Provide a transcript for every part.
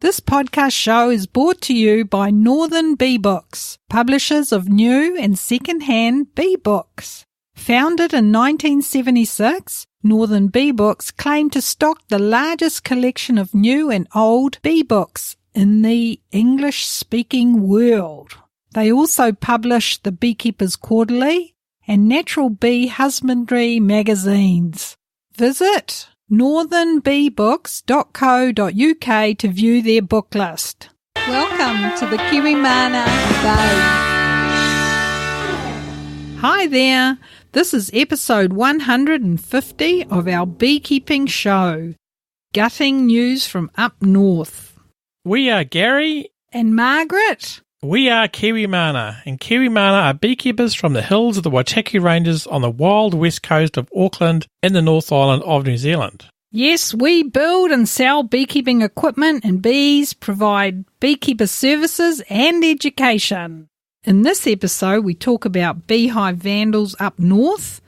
This podcast show is brought to you by Northern Bee Books, publishers of new and second-hand bee books. Founded in 1976, Northern Bee Books claim to stock the largest collection of new and old bee books in the English-speaking world. They also publish the Beekeepers Quarterly and Natural Bee Husbandry magazines. Visit northernbeebooks.co.uk to view their book list. Welcome to the Kiwimana Bay. Hi there, this is episode 150 of our beekeeping show, Gutting News from Up North. We are Gary and Margaret. We are kiwimana, and kiwimana are beekeepers from the hills of the Waitaki Ranges on the wild west coast of Auckland in the North Island of New Zealand. Yes, we build and sell beekeeping equipment and bees, provide beekeeper services and education. In this episode, we talk about beehive vandals up north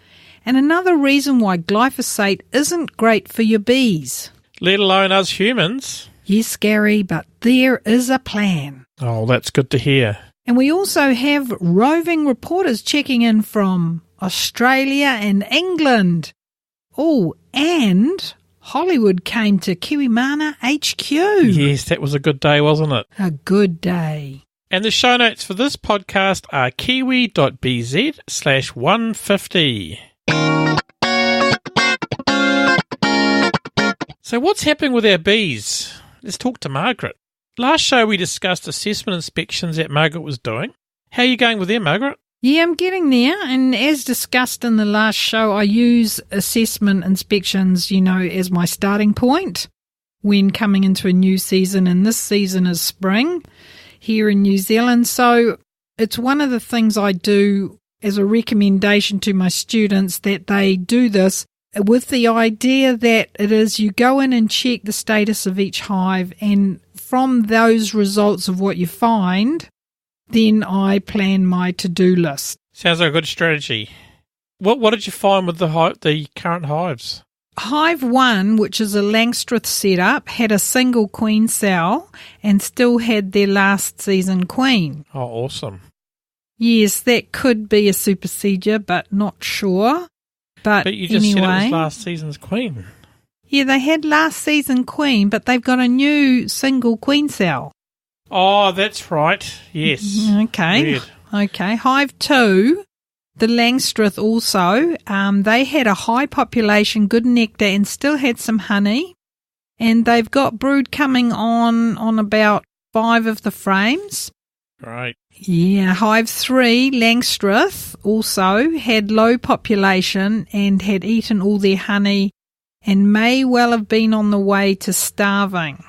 and another reason why glyphosate isn't great for your bees. Let alone us humans. Yes, Gary, but there is a plan. Oh, that's good to hear. And we also have roving reporters checking in from Australia and England. Oh, and Hollywood came to Kiwimana HQ. Yes, that was a good day, wasn't it? A good day. And the show notes for this podcast are kiwi.bz/150. So what's happening with our bees? Let's talk to Margaret. Last show we discussed assessment inspections that Margaret was doing. How are you going with them, Margaret? Yeah, I'm getting there. And as discussed in the last show, I use assessment inspections, as my starting point when coming into a new season. And this season is spring here in New Zealand. So it's one of the things I do as a recommendation to my students that they do this with the idea that it is you go in and check the status of each hive, and from those results of what you find, then I plan my to-do list. Sounds like a good strategy. What did you find with the current hives? Hive 1, which is a Langstroth setup, had a single queen cell and still had their last season queen. Oh, awesome. Yes, that could be a supersedure, but not sure. But you just anyway, said it was last season's queen. Yeah, they had last season queen, but they've got a new single queen cell. Oh, that's right. Yes. Okay. Weird. Okay. Hive 2, the Langstroth also, they had a high population, good nectar, and still had some honey. And they've got brood coming on about 5 of the frames. Right. Yeah, Hive 3, Langstroth, also had low population and had eaten all their honey and may well have been on the way to starving.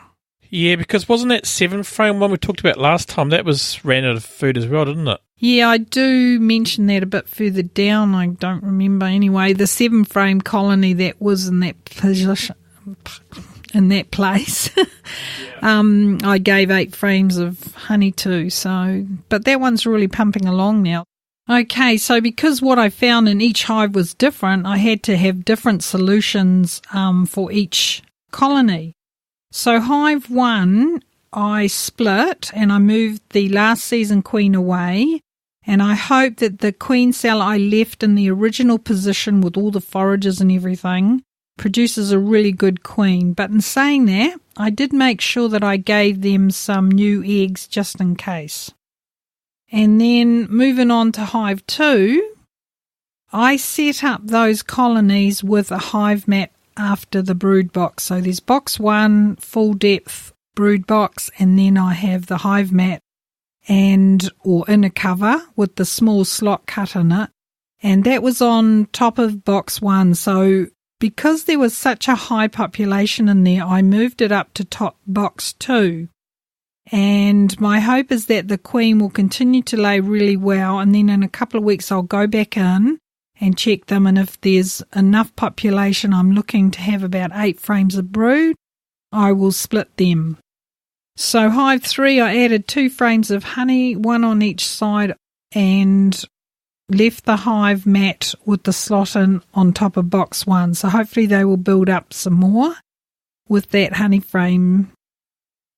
Yeah, because wasn't that 7 frame one we talked about last time? That ran out of food as well, didn't it? Yeah, I do mention that a bit further down. I don't remember anyway. The 7 frame colony that was in that position, in that place. I gave 8 frames of honey to, but that one's really pumping along now. Okay, so because what I found in each hive was different, I had to have different solutions for each colony. So hive 1, I split and I moved the last season queen away, and I hope that the queen cell I left in the original position with all the forages and everything produces a really good queen. But in saying that, I did make sure that I gave them some new eggs just in case. And then moving on to hive 2, I set up those colonies with a hive mat after the brood box. So there's box 1, full depth brood box, and then I have the hive mat or inner cover with the small slot cut in it. And that was on top of box 1. So because there was such a high population in there, I moved it up to top box 2. And my hope is that the queen will continue to lay really well, and then in a couple of weeks I'll go back in and check them, and if there's enough population, I'm looking to have about 8 frames of brood, I will split them. So hive 3, I added 2 frames of honey, 1 on each side, and left the hive mat with the slot in on top of box 1. So hopefully they will build up some more with that honey frame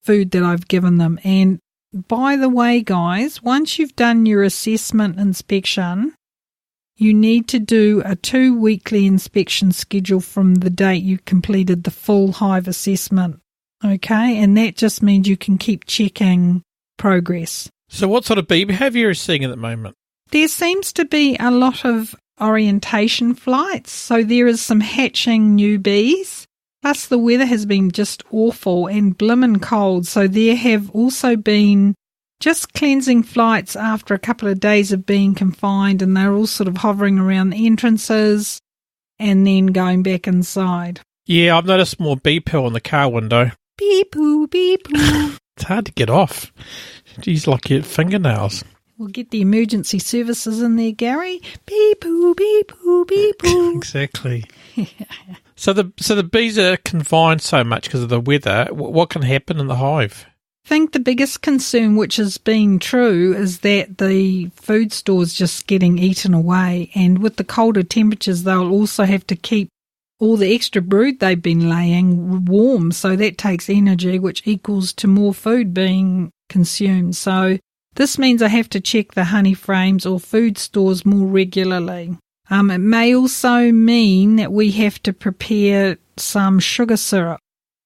food that I've given them. And by the way, guys, once you've done your assessment inspection, you need to do a 2-weekly inspection schedule from the date you completed the full hive assessment. Okay, and that just means you can keep checking progress. So what sort of bee behaviour is seeing at the moment? There seems to be a lot of orientation flights, so there is some hatching new bees. Plus the weather has been just awful and blimmin' cold, so there have also been just cleansing flights after a couple of days of being confined, and they're all sort of hovering around the entrances and then going back inside. Yeah, I've noticed more bee poo on the car window. Beep-poo, beep-poo. It's hard to get off. Geez, like your fingernails. We'll get the emergency services in there, Gary. Beep-poo, beep-poo, beep-poo. Exactly. So the bees are confined so much because of the weather. What can happen in the hive? I think the biggest concern, which has been true, is that the food store's just getting eaten away. And with the colder temperatures, they'll also have to keep all the extra brood they've been laying warm. So that takes energy, which equals to more food being consumed. So this means I have to check the honey frames or food stores more regularly. It may also mean that we have to prepare some sugar syrup.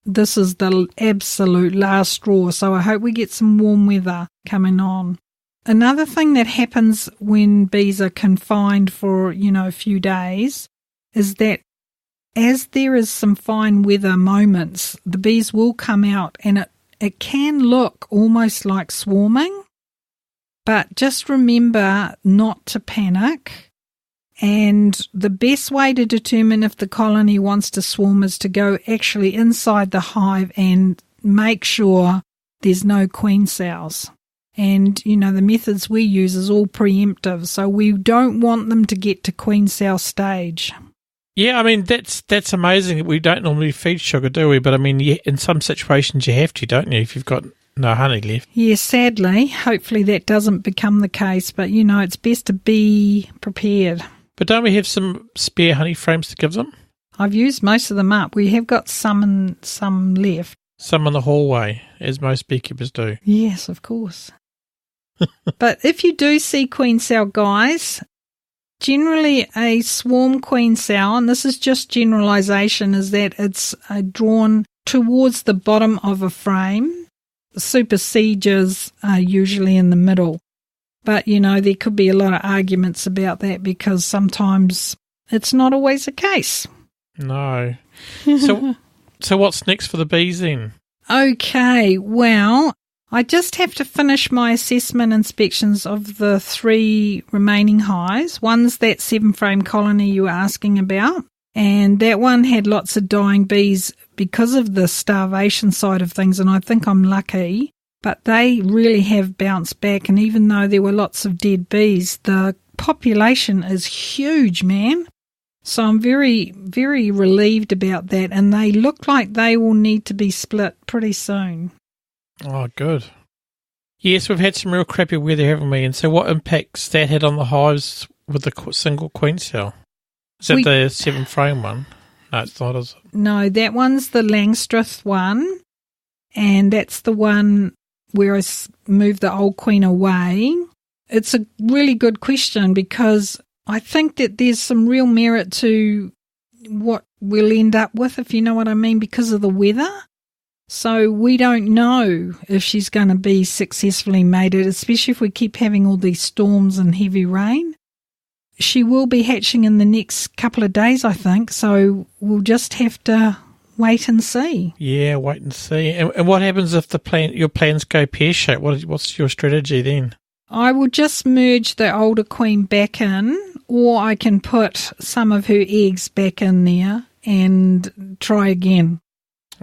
This is the absolute last straw, so I hope we get some warm weather coming on. Another thing that happens when bees are confined for, a few days is that as there is some fine weather moments, the bees will come out and it can look almost like swarming, but just remember not to panic. And the best way to determine if the colony wants to swarm is to go actually inside the hive and make sure there's no queen cells. And, the methods we use is all preemptive, so we don't want them to get to queen cell stage. Yeah, I mean, that's amazing. We don't normally feed sugar, do we? But, I mean, in some situations you have to, don't you, if you've got no honey left? Yes, sadly. Hopefully that doesn't become the case, but, it's best to be prepared. But don't we have some spare honey frames to give them? I've used most of them up. We have got some left. Some in the hallway, as most beekeepers do. Yes, of course. But if you do see queen cell, guys, generally a swarm queen cell, and this is just generalisation, is that it's drawn towards the bottom of a frame. The supersedures are usually in the middle. But, there could be a lot of arguments about that because sometimes it's not always the case. No. So what's next for the bees then? Okay, well, I just have to finish my assessment inspections of the 3 remaining hives. One's that 7-frame colony you were asking about, and that one had lots of dying bees because of the starvation side of things, and I think I'm lucky. But they really have bounced back, and even though there were lots of dead bees, the population is huge, man. So I'm very, very relieved about that, and they look like they will need to be split pretty soon. Oh, good. Yes, we've had some real crappy weather, haven't we? And so what impacts that had on the hives with the single queen cell? Is that the 7-frame one? No, it's not, is it? No, that one's the Langstrath one, and that's the one where I moved the old queen away. It's a really good question because I think that there's some real merit to what we'll end up with, if you know what I mean, because of the weather. So we don't know if she's going to be successfully mated, especially if we keep having all these storms and heavy rain. She will be hatching in the next couple of days, I think, so we'll just have to wait and see. Yeah, wait and see. And what happens if your plans go pear-shaped? What's your strategy then? I will just merge the older queen back in, or I can put some of her eggs back in there and try again.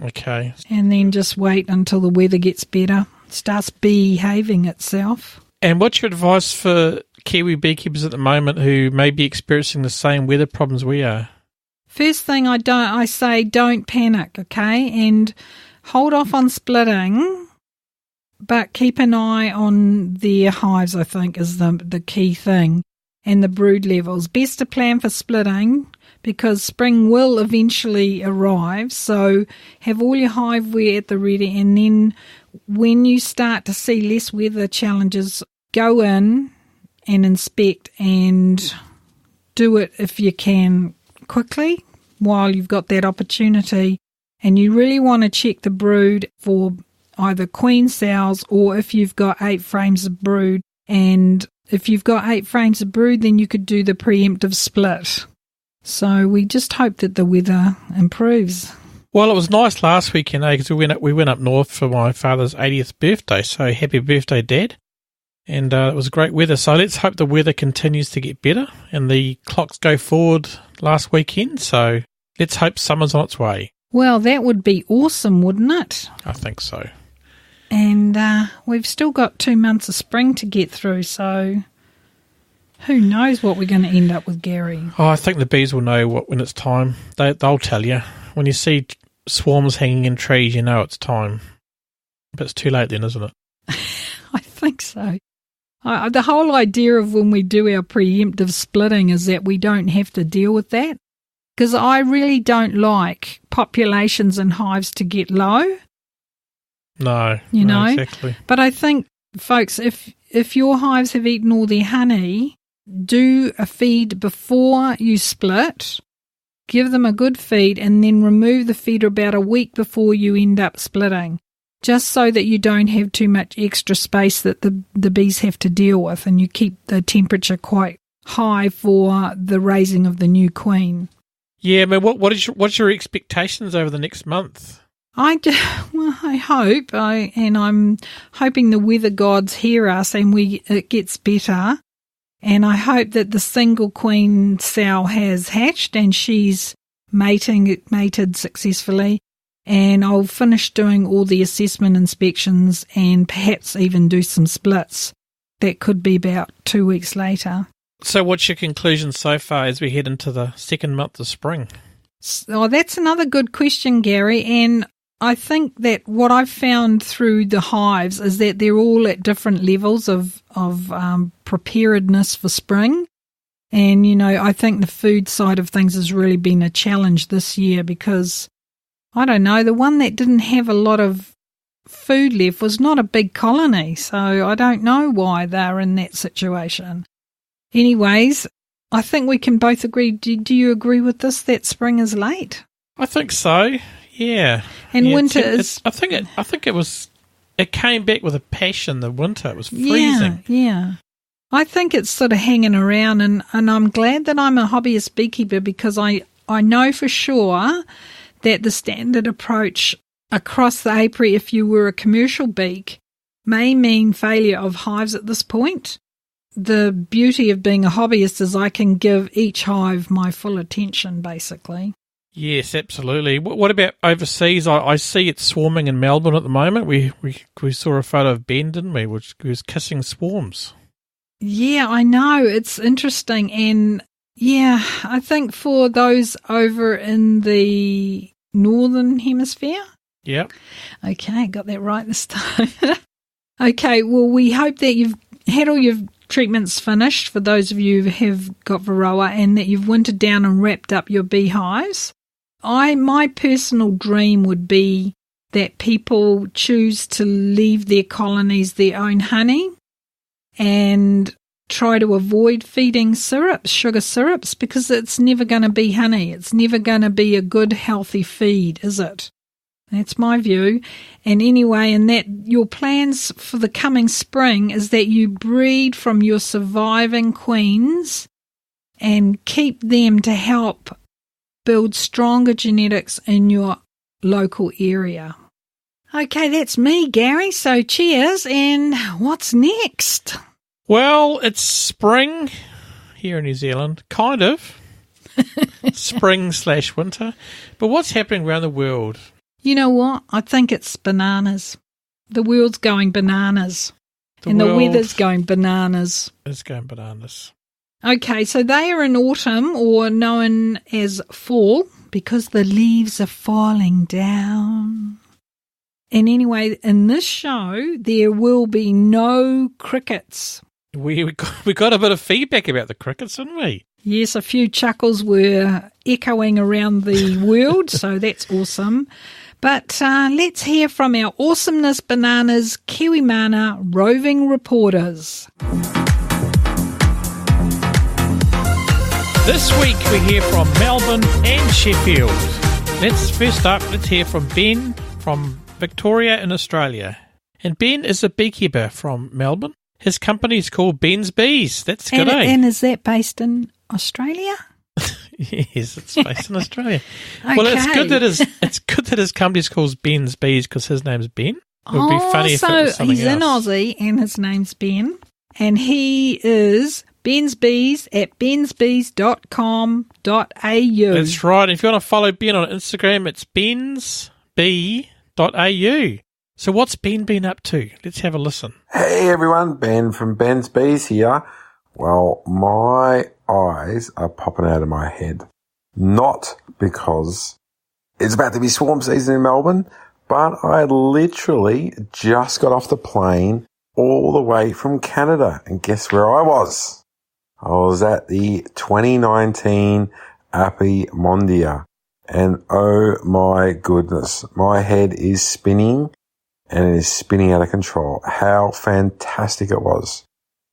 Okay. And then just wait until the weather gets better, starts behaving itself. And what's your advice for Kiwi beekeepers at the moment who may be experiencing the same weather problems we are? First thing I say, don't panic, okay? And hold off on splitting, but keep an eye on their hives, I think, is the key thing, and the brood levels. Best to plan for splitting, because spring will eventually arrive. So have all your hive wear at the ready, and then when you start to see less weather challenges, go in and inspect and do it if you can quickly while you've got that opportunity. And you really want to check the brood for either queen cells or if you've got 8 frames of brood. And if you've got 8 frames of brood, then you could do the preemptive split. So we just hope that the weather improves. Well, it was nice last weekend, because we went up north for my father's 80th birthday, so happy birthday, Dad. And it was great weather, so let's hope the weather continues to get better and the clocks go forward last weekend, so let's hope summer's on its way. Well, that would be awesome, wouldn't it? I think so. And we've still got 2 months of spring to get through, so who knows what we're going to end up with, Gary. Oh, I think the bees will know when it's time. They'll tell you. When you see swarms hanging in trees, you know it's time. But it's too late then, isn't it? I think so. The whole idea of when we do our preemptive splitting is that we don't have to deal with that, because I really don't like populations in hives to get low. No, exactly. But I think, folks, if your hives have eaten all their honey, do a feed before you split, give them a good feed, and then remove the feeder about a week before you end up splitting, just so that you don't have too much extra space that the bees have to deal with, and you keep the temperature quite high for the raising of the new queen. Yeah, but what's your expectations over the next month? I hope, and I'm hoping the weather gods hear us and it gets better. And I hope that the single queen cell has hatched and she's mated successfully. And I'll finish doing all the assessment inspections and perhaps even do some splits. That could be about 2 weeks later. So what's your conclusion so far as we head into the second month of spring? Oh, that's another good question, Gary. And I think that what I've found through the hives is that they're all at different levels of preparedness for spring. And, I think the food side of things has really been a challenge this year because, I don't know, the one that didn't have a lot of food left was not a big colony. So I don't know why they're in that situation. Anyways, I think we can both agree. Do you agree with this, that spring is late? I think so. Yeah. And winter is... I think it came back with a passion, the winter. It was freezing. Yeah. I think it's sort of hanging around, and I'm glad that I'm a hobbyist beekeeper because I know for sure that the standard approach across the apiary, if you were a commercial beak, may mean failure of hives at this point. The beauty of being a hobbyist is I can give each hive my full attention, basically. Yes, absolutely. What about overseas? I see it swarming in Melbourne at the moment. We saw a photo of Ben, didn't we, which was kissing swarms. Yeah, I know. It's interesting. And, yeah, I think for those over in the northern hemisphere. Yep. Okay, got that right this time. Okay, well, we hope that you've had all your treatments finished for those of you who have got varroa and that you've wintered down and wrapped up your beehives. My personal dream would be that people choose to leave their colonies their own honey and try to avoid feeding sugar syrups, because it's never going to be honey. It's never going to be a good, healthy feed, is it? That's my view. And anyway, and that your plans for the coming spring is that you breed from your surviving queens and keep them to help build stronger genetics in your local area. Okay, that's me, Gary. So cheers. And what's next? Well, it's spring here in New Zealand, kind of. Spring/winter. But what's happening around the world? You know what? I think it's bananas. The world's going bananas. The weather's going bananas. It's going bananas. Okay, so they are in autumn, or known as fall, because the leaves are falling down. And anyway, in this show, there will be no crickets. We got a bit of feedback about the crickets, didn't we? Yes, a few chuckles were echoing around the world, so that's awesome. But let's hear from our Awesomeness Bananas Kiwimana Roving Reporters. This week we hear from Melbourne and Sheffield. Let's hear from Ben from Victoria in Australia. And Ben is a beekeeper from Melbourne. His company is called Ben's Bees. That's good, eh? And is that based in Australia? Yes, it's based in Australia. Okay. Well, it's good that his company's called Ben's Bees because his name's Ben. It would be funny if it was something he's in Aussie and his name's Ben. And he is Ben's Bees at bensbees.com.au. That's right. If you want to follow Ben on Instagram, it's bensbee.au. So what's Ben been up to? Let's have a listen. Hey everyone, Ben from Ben's Bees here. Well, my eyes are popping out of my head. Not because it's about to be swarm season in Melbourne, but I literally just got off the plane all the way from Canada. And guess where I was? I was at the 2019 Appy Mondia. And oh my goodness, my head is spinning and it is spinning out of control. How fantastic it was.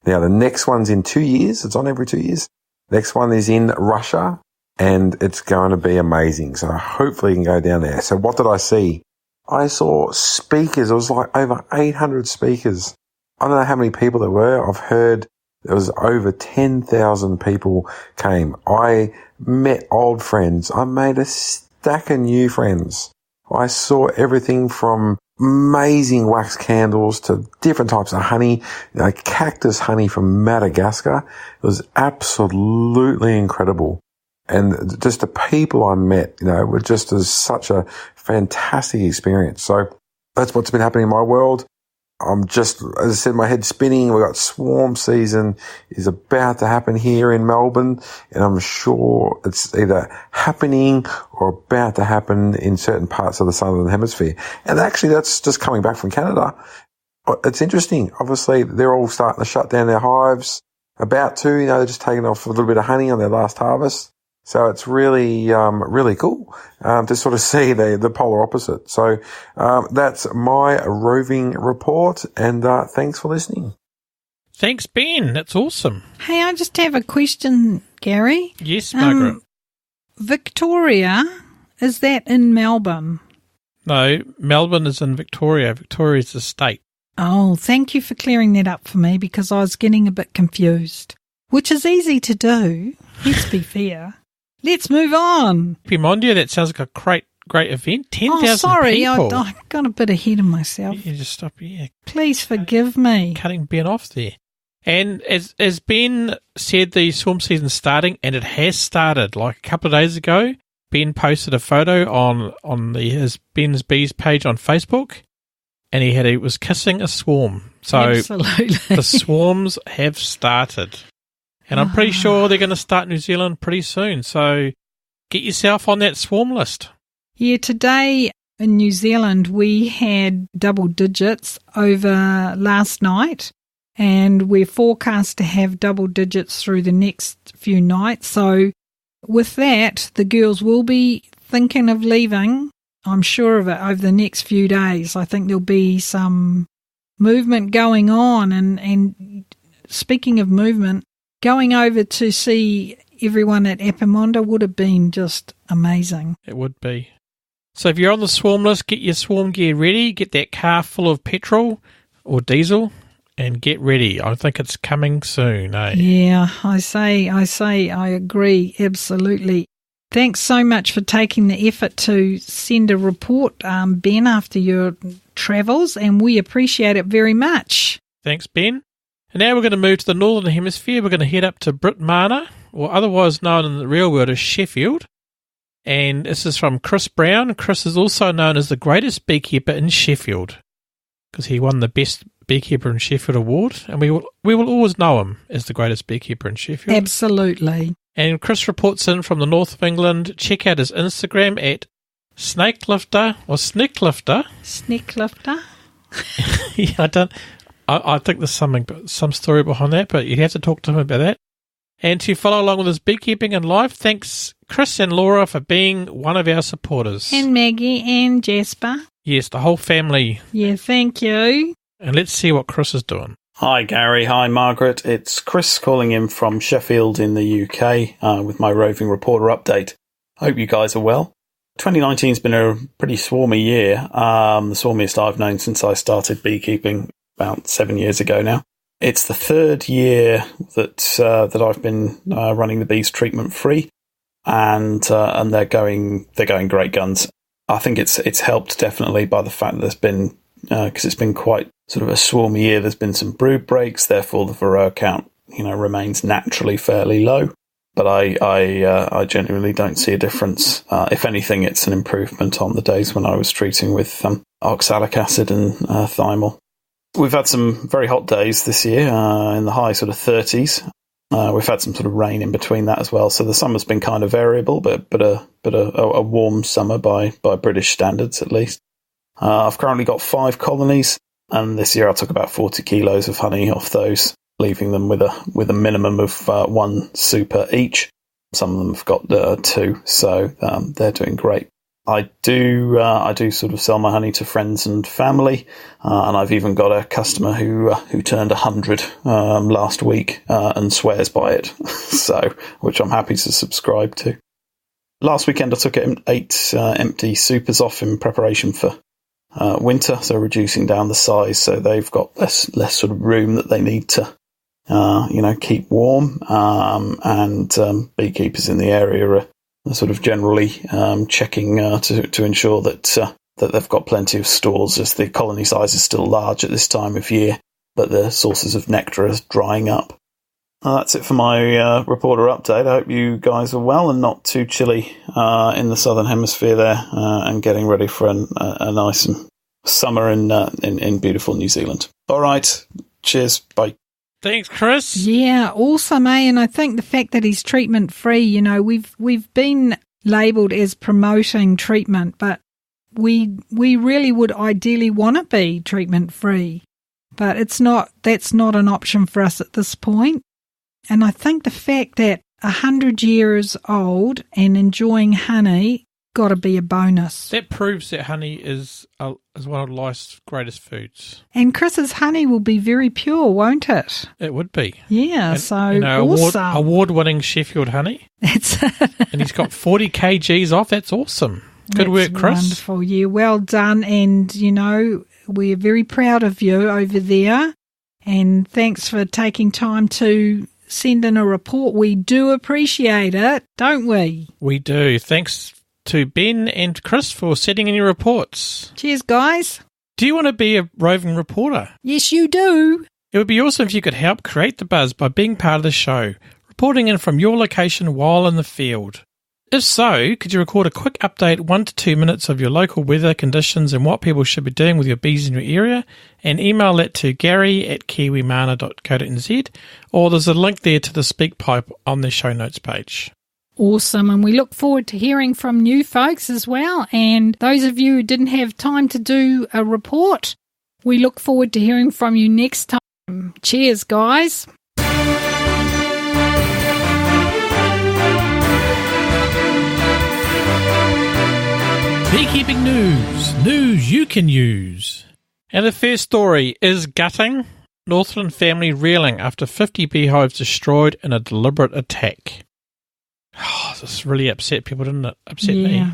Now, the next one's in 2 years. It's on every 2 years. Next one is in Russia, and it's going to be amazing. So hopefully you can go down there. So what did I see? I saw speakers. It was like over 800 speakers. I don't know how many people there were. I've heard there was over 10,000 people came. I met old friends. I made a stack of new friends. I saw everything from amazing wax candles to different types of honey, cactus honey from Madagascar. It was absolutely incredible. And just the people I met, were just such a fantastic experience. So that's what's been happening in my world. I'm just, as I said, my head's spinning. We've got swarm season is about to happen here in Melbourne, and I'm sure it's either happening or about to happen in certain parts of the Southern Hemisphere. And actually, that's just coming back from Canada. It's interesting. Obviously, they're all starting to shut down their hives. About to, they're just taking off a little bit of honey on their last harvest. So it's really, really cool, to sort of see the polar opposite. So, that's my roving report, and, thanks for listening. Thanks, Ben. That's awesome. Hey, I just have a question, Gary. Yes, Margaret. Victoria, is that in Melbourne? No, Melbourne is in Victoria. Victoria is the state. Oh, thank you for clearing that up for me because I was getting a bit confused, which is easy to do. Let's be fair. Let's move on. Pimondia, that sounds like a great event. 10,000 sorry, people. I got a bit ahead of myself. You just stop. Yeah, please forgive me. Cutting Ben off there. And as Ben said, the swarm season's starting, and it has started. Like a couple of days ago, Ben posted a photo on his Ben's Bees page on Facebook, and he was kissing a swarm. So absolutely, the swarms have started. And I'm pretty sure they're going to start New Zealand pretty soon. So get yourself on that swarm list. Yeah, today in New Zealand we had double digits over last night, and we're forecast to have double digits through the next few nights. So with that, the girls will be thinking of leaving. I'm sure of it over the next few days. I think there'll be some movement going on. And speaking of movement, going over to see everyone at Epimonda would have been just amazing. It would be. So if you're on the swarm list, get your swarm gear ready, get that car full of petrol or diesel, and get ready. I think it's coming soon, eh? Yeah, I agree, absolutely. Thanks so much for taking the effort to send a report, Ben, after your travels, and we appreciate it very much. Thanks, Ben. And now we're going to move to the Northern Hemisphere. We're going to head up to Britmana, or otherwise known in the real world as Sheffield. And this is from Chris Brown. Chris is also known as the greatest beekeeper in Sheffield because he won the Best Beekeeper in Sheffield award. And we will always know him as the greatest beekeeper in Sheffield. Absolutely. And Chris reports in from the north of England. Check out his Instagram at Snakelifter or Snicklifter. Snicklifter? Yeah, I think there's some story behind that, but you have to talk to him about that. And to follow along with us beekeeping and life, thanks Chris and Laura for being one of our supporters. And Maggie and Jasper. Yes, the whole family. Yeah, thank you. And let's see what Chris is doing. Hi Gary, hi Margaret. It's Chris calling in from Sheffield in the UK with my Roving Reporter update. Hope you guys are well. 2019's been a pretty swarmy year, the swarmiest I've known since I started beekeeping about 7 years ago now. It's the third year that I've been running the bees treatment free, and they're going great guns. I think it's helped definitely by the fact that there's been because it's been quite sort of a swarmy year. There's been some brood breaks, therefore the varroa count remains naturally fairly low. But I genuinely don't see a difference. If anything, it's an improvement on the days when I was treating with oxalic acid and thymol. We've had some very hot days this year in the high sort of 30s. We've had some sort of rain in between that as well. So the summer's been kind of variable, but a warm summer by British standards at least. I've currently got 5 colonies, and this year I took about 40 kilos of honey off those, leaving them with a minimum of 1 super each. Some of them have got 2, so they're doing great. I do sort of sell my honey to friends and family, and I've even got a customer who turned 100 last week and swears by it, so which I'm happy to subscribe to. Last weekend I took 8 empty supers off in preparation for winter, so reducing down the size, so they've got less sort of room that they need to keep warm, and beekeepers in the area are sort of generally checking to ensure that they've got plenty of stores, as the colony size is still large at this time of year, but the sources of nectar are drying up. That's it for my reporter update. I hope you guys are well and not too chilly in the southern hemisphere there, and getting ready for a nice summer in beautiful New Zealand. All right, cheers, bye. Thanks, Chris. Yeah, awesome, eh? And I think the fact that he's treatment free, we've been labelled as promoting treatment, but we really would ideally want to be treatment free, but that's not an option for us at this point. And I think the fact that 100 years old and enjoying honey got to be a bonus. That proves that honey is one of life's greatest foods. And Chris's honey will be very pure, won't it? It would be. Yeah, and, so awesome. Award-winning Sheffield honey. That's and he's got 40 kgs off. That's awesome. Good work, Chris. Wonderful. Yeah, well done. And, we're very proud of you over there. And thanks for taking time to send in a report. We do appreciate it, don't we? We do. Thanks to Ben and Chris for sending in your reports. Cheers, guys. Do you want to be a roving reporter? Yes, you do. It would be awesome if you could help create the buzz by being part of the show, reporting in from your location while in the field. If so, could you record a quick update, 1 to 2 minutes of your local weather conditions and what people should be doing with your bees in your area, and email that to gary@kiwimana.co.nz, or there's a link there to the SpeakPipe on the show notes page. Awesome, and we look forward to hearing from new folks as well, and those of you who didn't have time to do a report, we look forward to hearing from you next time. Cheers, guys. Beekeeping news you can use. And the first story is gutting. Northland Family reeling after 50 beehives destroyed in a deliberate attack. Oh, this really upset people, didn't it? Upset me.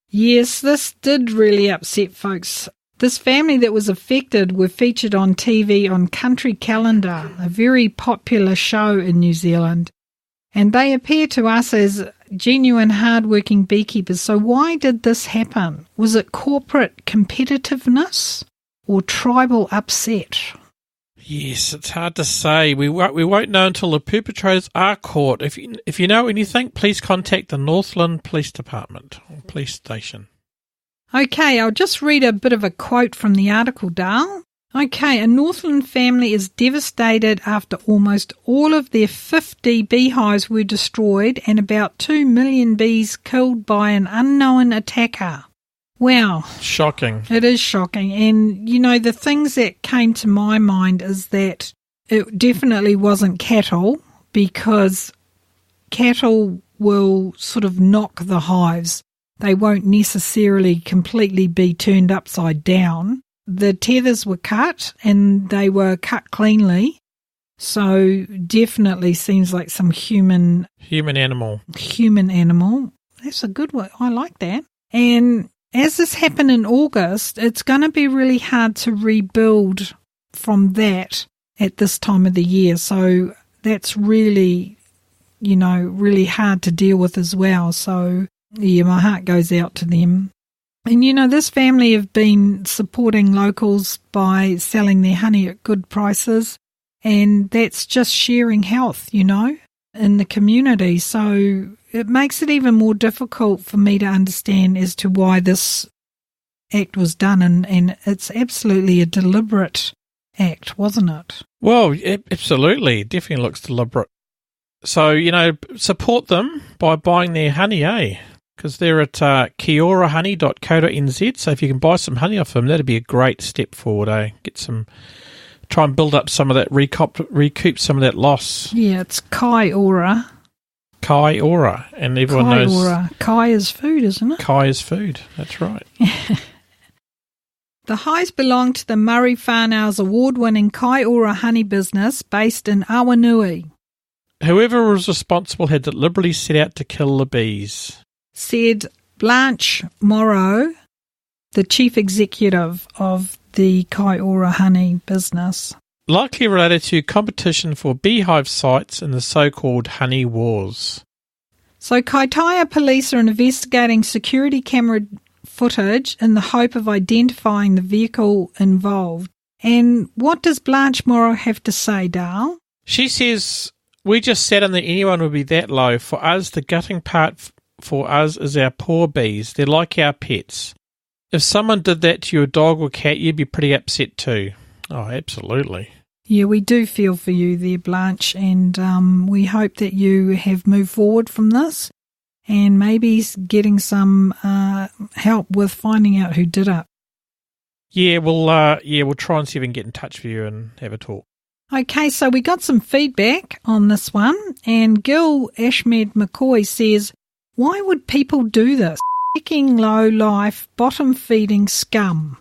Yes, this did really upset folks. This family that was affected were featured on TV on Country Calendar, a very popular show in New Zealand. And they appear to us as genuine hard-working beekeepers. So why did this happen? Was it corporate competitiveness or tribal upset? Yes, it's hard to say. We won't know until the perpetrators are caught. If you know anything, please contact the Northland Police Department or police station. Okay, I'll just read a bit of a quote from the article, Dale. Okay, a Northland family is devastated after almost all of their 50 beehives were destroyed and about 2 million bees killed by an unknown attacker. Wow. Shocking. It is shocking. And, the things that came to my mind is that it definitely wasn't cattle, because cattle will sort of knock the hives. They won't necessarily completely be turned upside down. The tethers were cut, and they were cut cleanly. So definitely seems like some human animal. That's a good one. I like that. And as this happened in August, it's going to be really hard to rebuild from that at this time of the year. So that's really, really hard to deal with as well. So, yeah, my heart goes out to them. And, this family have been supporting locals by selling their honey at good prices. And that's just sharing health, in the community. So it makes it even more difficult for me to understand as to why this act was done. And it's absolutely a deliberate act, wasn't it? Well, absolutely. It definitely looks deliberate. So, support them by buying their honey, eh? Because they're at kiorahoney.co.nz. So if you can buy some honey off them, that'd be a great step forward, eh? Try and build up some of that, recoup some of that loss. Yeah, it's Kiora. Kiora, and everyone knows. Kai is food, isn't it? Kai is food, that's right. The hives belong to the Murray Whānau's award-winning Kiora honey business based in Awanui. Whoever was responsible had deliberately set out to kill the bees, said Blanche Morrow, the chief executive of the Kiora honey business. Likely related to competition for beehive sites in the so-called honey wars. So Kaitaia police are investigating security camera footage in the hope of identifying the vehicle involved. And what does Blanche Morrow have to say, Dale? She says, we just sat on that anyone would be that low. For us, the gutting part for us is our poor bees. They're like our pets. If someone did that to your dog or cat, you'd be pretty upset too. Oh, absolutely. Yeah, we do feel for you there, Blanche, and we hope that you have moved forward from this and maybe getting some help with finding out who did it. Yeah, we'll try and see if we can get in touch with you and have a talk. Okay, so we got some feedback on this one, and Gil Ashmed McCoy says, why would people do this? Fucking low life, bottom feeding scum.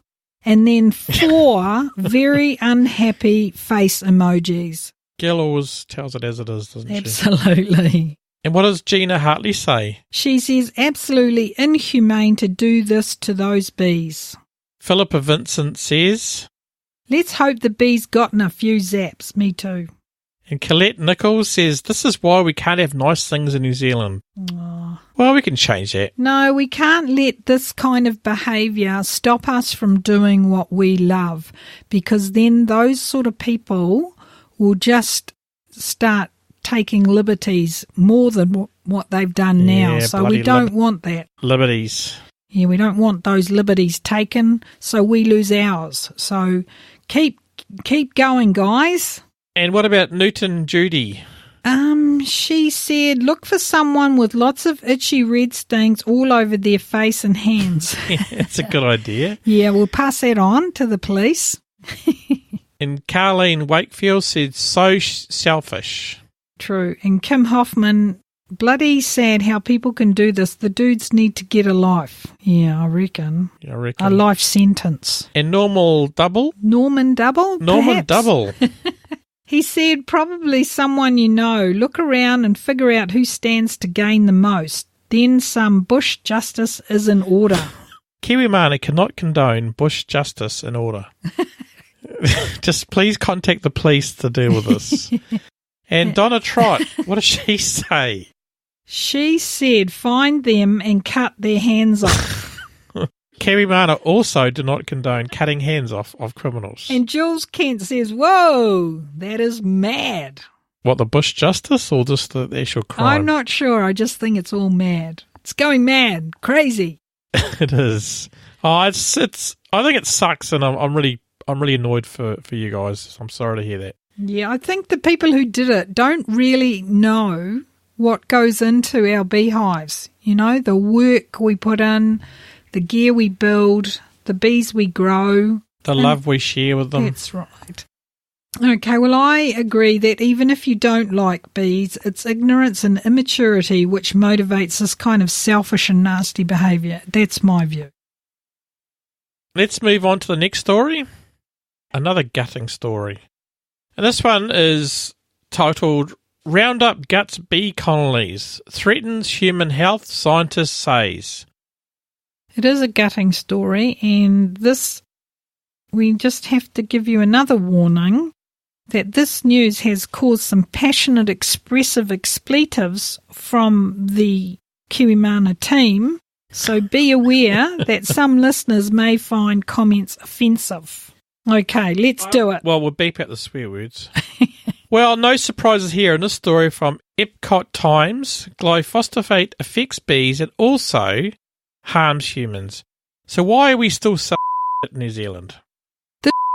And then 4 very unhappy face emojis. Gil always tells it as it is, doesn't she? Absolutely. And what does Gina Hartley say? She says absolutely inhumane to do this to those bees. Philippa Vincent says, let's hope the bees gotten a few zaps. Me too. And Colette Nichols says, this is why we can't have nice things in New Zealand. Oh. Well, we can change that. No, we can't let this kind of behaviour stop us from doing what we love, because then those sort of people will just start taking liberties more than what they've done now. So we don't want that. Liberties. Yeah, we don't want those liberties taken, so we lose ours. So keep going, guys. And what about Newton Judy? She said, look for someone with lots of itchy red stains all over their face and hands. Yeah, that's a good idea. Yeah, we'll pass that on to the police. And Carleen Wakefield said, so selfish. True. And Kim Hoffman, bloody sad how people can do this. The dudes need to get a life. Yeah, I reckon. A life sentence. And Norman Double? Norman perhaps? Double. He said, probably someone you know. Look around and figure out who stands to gain the most. Then some bush justice is in order. Kiwimana cannot condone bush justice in order. Just please contact the police to deal with this. And Donna Trott, what does she say? She said, find them and cut their hands off. Kiwimana also do not condone cutting hands off of criminals. And Jules Kent says, whoa, that is mad. What, the bush justice or just the actual crime? I'm not sure. I just think it's all mad. It's going mad. Crazy. It is. Oh, it's. I think it sucks, and I'm really annoyed for you guys. I'm sorry to hear that. Yeah, I think the people who did it don't really know what goes into our beehives. You know, the work we put in, the gear we build, the bees we grow. The love we share with them. That's right. Okay, well, I agree that even if you don't like bees, it's ignorance and immaturity which motivates this kind of selfish and nasty behaviour. That's my view. Let's move on to the next story. Another gutting story. And this one is titled Roundup Guts Bee Colonies, Threatens Human Health, Scientists Says. It is a gutting story, and this, we just have to give you another warning that this news has caused some passionate, expressive expletives from the kiwimana team, so be aware that some listeners may find comments offensive. Okay, let's do it. Well, we'll beep out the swear words. Well, no surprises here in this story from Epcot Times. Glyphosate affects bees and also harms humans. So why are we still so in New Zealand?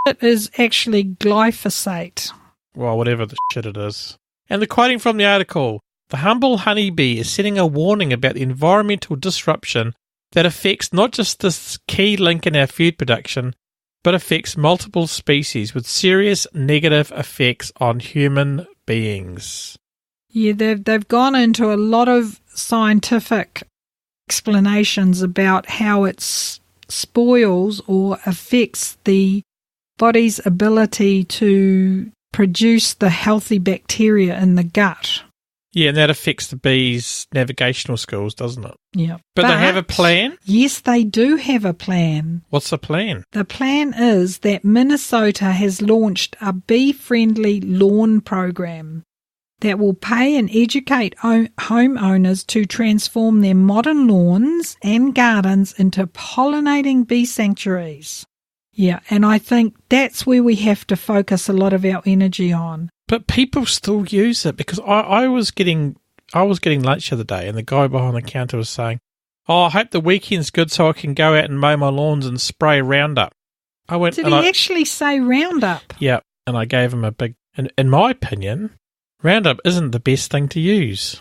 It is actually glyphosate. Well, whatever the shit it is. And the quoting from the article, the humble honeybee is setting a warning about the environmental disruption that affects not just this key link in our food production, but affects multiple species with serious negative effects on human beings. Yeah, they've gone into a lot of scientific explanations about how it spoils or affects the body's ability to produce the healthy bacteria in the gut. Yeah, and that affects the bees' navigational skills, doesn't it? Yeah. But they have a plan? Yes, they do have a plan. What's the plan? The plan is that Minnesota has launched a bee-friendly lawn program that will pay and educate homeowners to transform their modern lawns and gardens into pollinating bee sanctuaries. Yeah, and I think that's where we have to focus a lot of our energy on. But people still use it because I was getting lunch the other day and the guy behind the counter was saying, "Oh, I hope the weekend's good so I can go out and mow my lawns and spray Roundup." I went. Did he actually say Roundup? Yeah, and I gave him a big. In my opinion, Roundup isn't the best thing to use.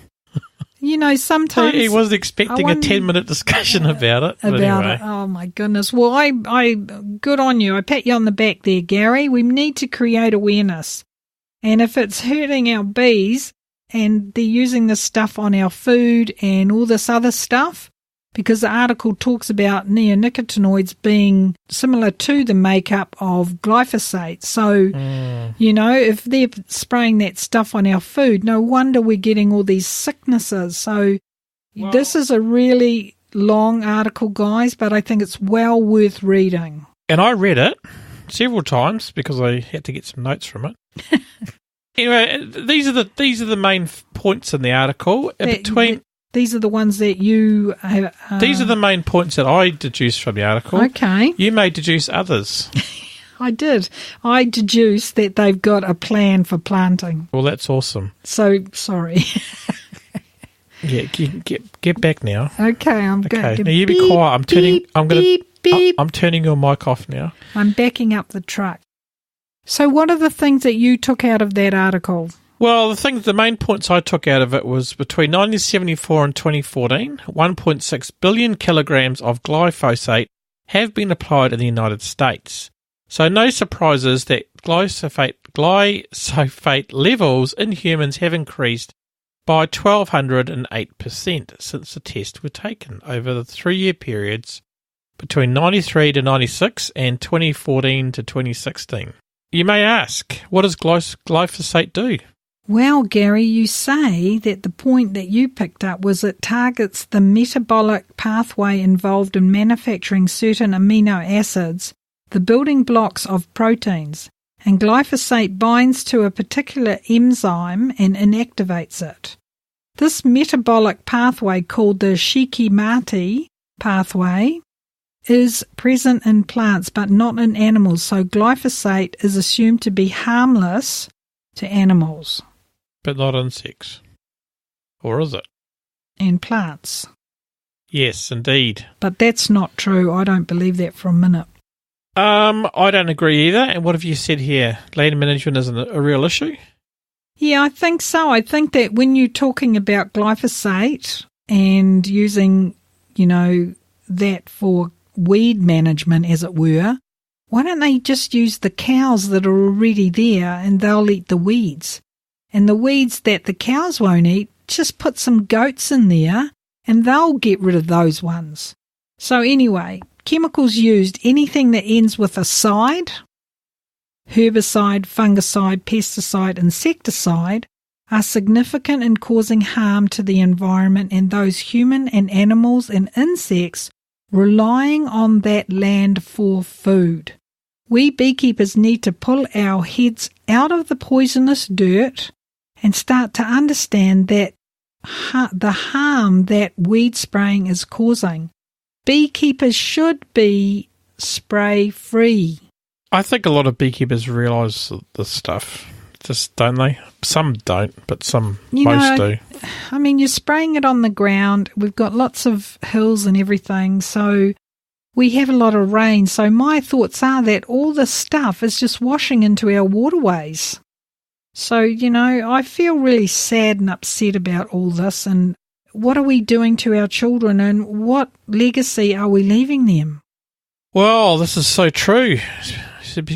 You know, sometimes he wasn't expecting a 10-minute discussion about it. It. Oh my goodness! Well, I good on you. I pat you on the back there, Gary. We need to create awareness, and if it's hurting our bees and they're using this stuff on our food and all this other stuff, because the article talks about neonicotinoids being similar to the makeup of glyphosate. So, you know, if they're spraying that stuff on our food, no wonder we're getting all these sicknesses. So this is a really long article, guys, but I think it's well worth reading. And I read it several times because I had to get some notes from it. Anyway, these are the main points in the article. These are the ones that you have... These are the main points that I deduced from the article. Okay. You may deduce others. I did. I deduced that they've got a plan for planting. Well, that's awesome. So, sorry. Yeah, get back now. Okay, I'm going to... Okay, now you be quiet. I'm turning your mic off now. I'm backing up the truck. So what are the things that you took out of that article? Well, the main points I took out of it was between 1974 and 2014, 1.6 billion kilograms of glyphosate have been applied in the United States. So no surprises that glyphosate levels in humans have increased by 1,208% since the tests were taken over the 3-year periods between 93 to 96 and 2014 to 2016. You may ask, what does glyphosate do? Well, Gary, you say that the point that you picked up was it targets the metabolic pathway involved in manufacturing certain amino acids, the building blocks of proteins, and glyphosate binds to a particular enzyme and inactivates it. This metabolic pathway, called the Shikimati pathway, is present in plants but not in animals, so glyphosate is assumed to be harmless to animals. But not insects. Or is it? And plants. Yes, indeed. But that's not true. I don't believe that for a minute. I don't agree either. And what have you said here? Land management isn't a real issue? Yeah, I think so. I think that when you're talking about glyphosate and using, that for weed management, as it were, Why don't they just use the cows that are already there and they'll eat the weeds? And the weeds that the cows won't eat, just put some goats in there and they'll get rid of those ones. So anyway, chemicals used, anything that ends with a side, herbicide, fungicide, pesticide, insecticide, are significant in causing harm to the environment and those human and animals and insects relying on that land for food. We beekeepers need to pull our heads out of the poisonous dirt and start to understand that the harm that weed spraying is causing. Beekeepers should be spray-free. I think a lot of beekeepers realise this stuff, just don't they? Some don't, but most do. I mean, you're spraying it on the ground. We've got lots of hills and everything, so we have a lot of rain. So my thoughts are that all this stuff is just washing into our waterways. So, I feel really sad and upset about all this, and what are we doing to our children and what legacy are we leaving them? Well, this is so true,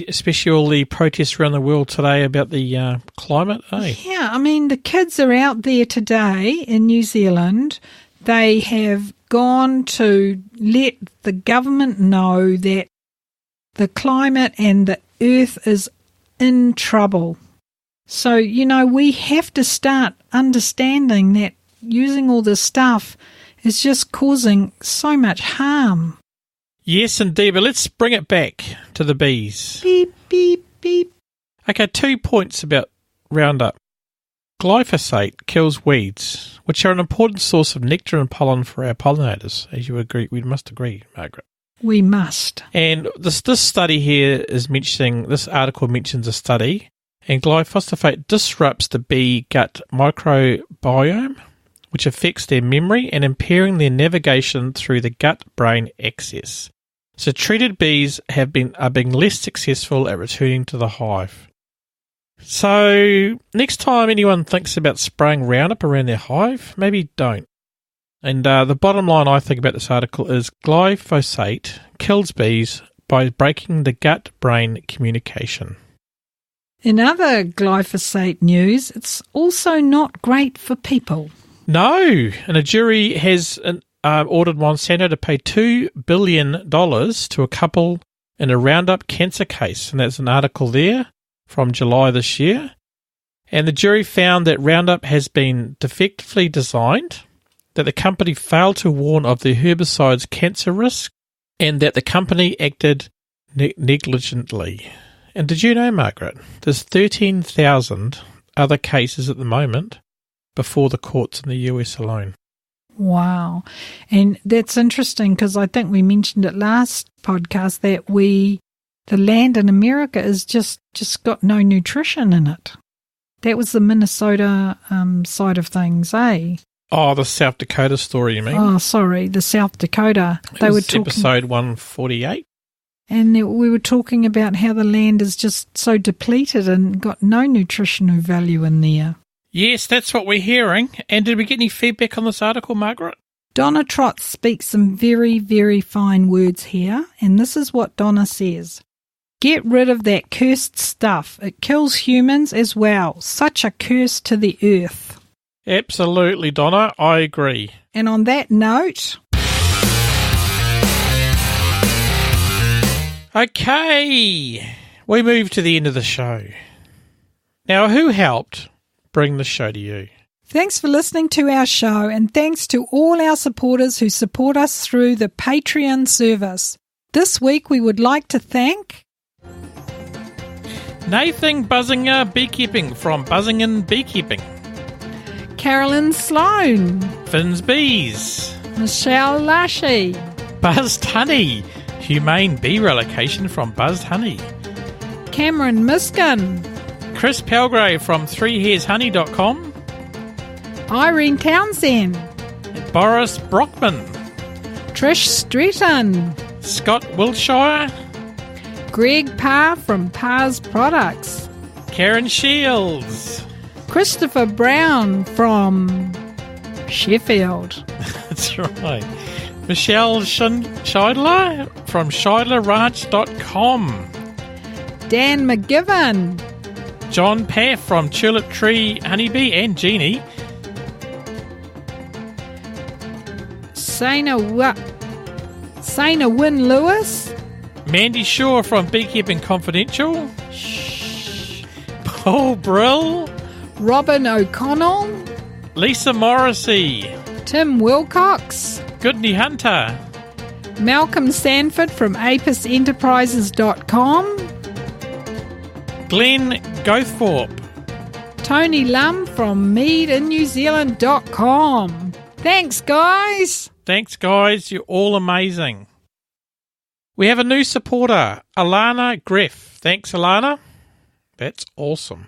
especially all the protests around the world today about the climate, eh? Yeah, I mean, the kids are out there today in New Zealand. They have gone to let the government know that the climate and the earth is in trouble. So, we have to start understanding that using all this stuff is just causing so much harm. Yes, indeed, but let's bring it back to the bees. Beep, beep, beep. Okay, 2 points about Roundup. Glyphosate kills weeds, which are an important source of nectar and pollen for our pollinators. As you agree, we must agree, Margaret. We must. And this study here is mentioning, this article mentions a study, and glyphosate disrupts the bee gut microbiome, which affects their memory and impairing their navigation through the gut-brain axis. So treated bees are being less successful at returning to the hive. So next time anyone thinks about spraying Roundup around their hive, maybe don't. And the bottom line I think about this article is glyphosate kills bees by breaking the gut-brain communication. In other glyphosate news, it's also not great for people. No, and a jury has ordered Monsanto to pay $2 billion to a couple in a Roundup cancer case, and that's an article there from July this year. And the jury found that Roundup has been defectively designed, that the company failed to warn of the herbicide's cancer risk, and that the company acted negligently. And did you know, Margaret, there's 13,000 other cases at the moment before the courts in the US alone. Wow. And that's interesting because I think we mentioned it last podcast that the land in America is just got no nutrition in it. That was the Minnesota side of things, eh? Oh, the South Dakota story, you mean? Oh, sorry, the South Dakota. They were talking, episode 148. And we were talking about how the land is just so depleted and got no nutritional value in there. Yes, that's what we're hearing. And did we get any feedback on this article, Margaret? Donna Trott speaks some very, very fine words here, and this is what Donna says. Get rid of that cursed stuff. It kills humans as well. Such a curse to the earth. Absolutely, Donna. I agree. And on that note... Okay, we move to the end of the show. Now, who helped bring the show to you? Thanks for listening to our show, and thanks to all our supporters who support us through the Patreon service. This week we would like to thank... Nathan Buzzinger Beekeeping from Buzzingen Beekeeping. Carolyn Sloan. Finn's Bees. Michelle Lashy. Buzzed Honey. Humane bee relocation from Buzzed Honey. Cameron Miskin. Chris Palgrave from 3hairshoney.com. Irene Townsend. Boris Brockman. Trish Stretton. Scott Wiltshire. Greg Parr from Parr's Products. Karen Shields. Christopher Brown from Sheffield. That's right. Michelle Scheidler from ScheidlerRanch.com. Dan McGivern. John Paff from Tulip Tree Honeybee and Jeannie. Sana Wynne Lewis. Mandy Shaw from Beekeeping Confidential. Paul Brill. Robin O'Connell. Lisa Morrissey. Tim Wilcox. Goodney Hunter. Malcolm Sanford from apisenterprises.com. Glenn Goththorpe. Tony Lum from meadinnewzealand.com. Thanks, guys. Thanks, guys. You're all amazing. We have a new supporter, Alana Greff. Thanks, Alana. That's awesome.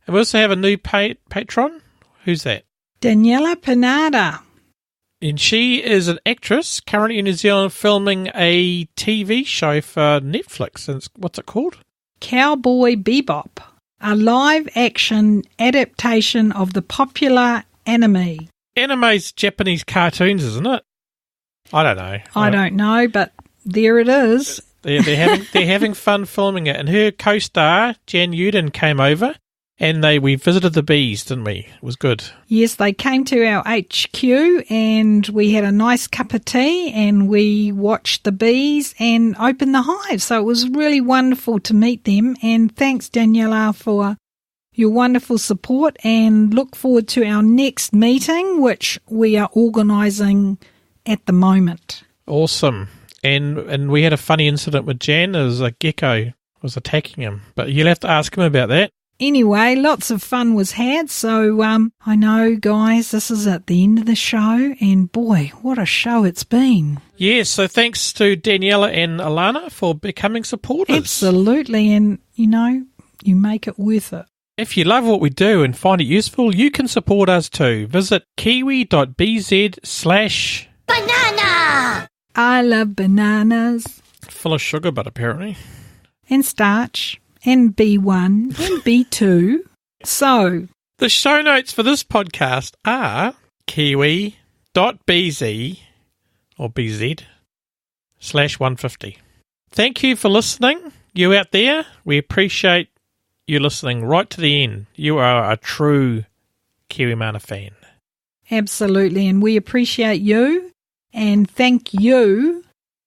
And we also have a new patron. Who's that? Daniela Pinada. And she is an actress currently in New Zealand filming a TV show for Netflix. And what's it called? Cowboy Bebop, a live-action adaptation of the popular anime. Anime's Japanese cartoons, isn't it? I don't know. I don't know, but there it is. They're having fun filming it. And her co-star, Jan Uden, came over. And we visited the bees, didn't we? It was good. Yes, they came to our HQ and we had a nice cup of tea and we watched the bees and opened the hive. So it was really wonderful to meet them. And thanks, Daniela, for your wonderful support, and look forward to our next meeting, which we are organising at the moment. Awesome. And we had a funny incident with Jan as a gecko was attacking him. But you'll have to ask him about that. Anyway, lots of fun was had, so I know, guys, this is at the end of the show, and boy, what a show it's been. Yes, so thanks to Daniela and Alana for becoming supporters. Absolutely, and, you make it worth it. If you love what we do and find it useful, you can support us too. Visit kiwi.bz/banana. I love bananas. Full of sugar, but apparently. And starch. And B1 and B2. So, the show notes for this podcast are kiwi.bz or BZ/150. Thank you for listening. You out there, we appreciate you listening right to the end. You are a true kiwimana fan. Absolutely, and we appreciate you. And thank you.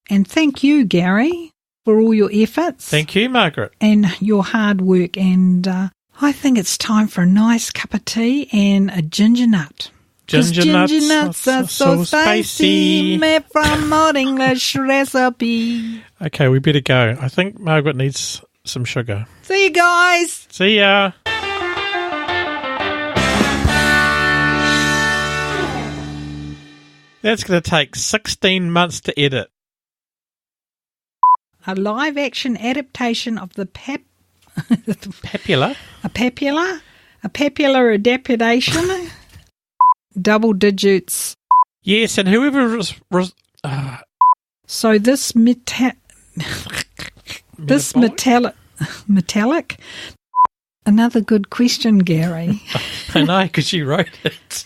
And thank you, Gary, for all your efforts. Thank you, Margaret. And your hard work. And I think it's time for a nice cup of tea and a ginger nut. Ginger nuts are so spicy, made from Old English recipe. Okay, we better go. I think Margaret needs some sugar. See you guys. See ya. That's going to take 16 months to edit. A live-action adaptation of the Papula? A popular adaptation. Double digits. Yes, and whoever So this metallic. Another good question, Gary. I know, because you wrote it.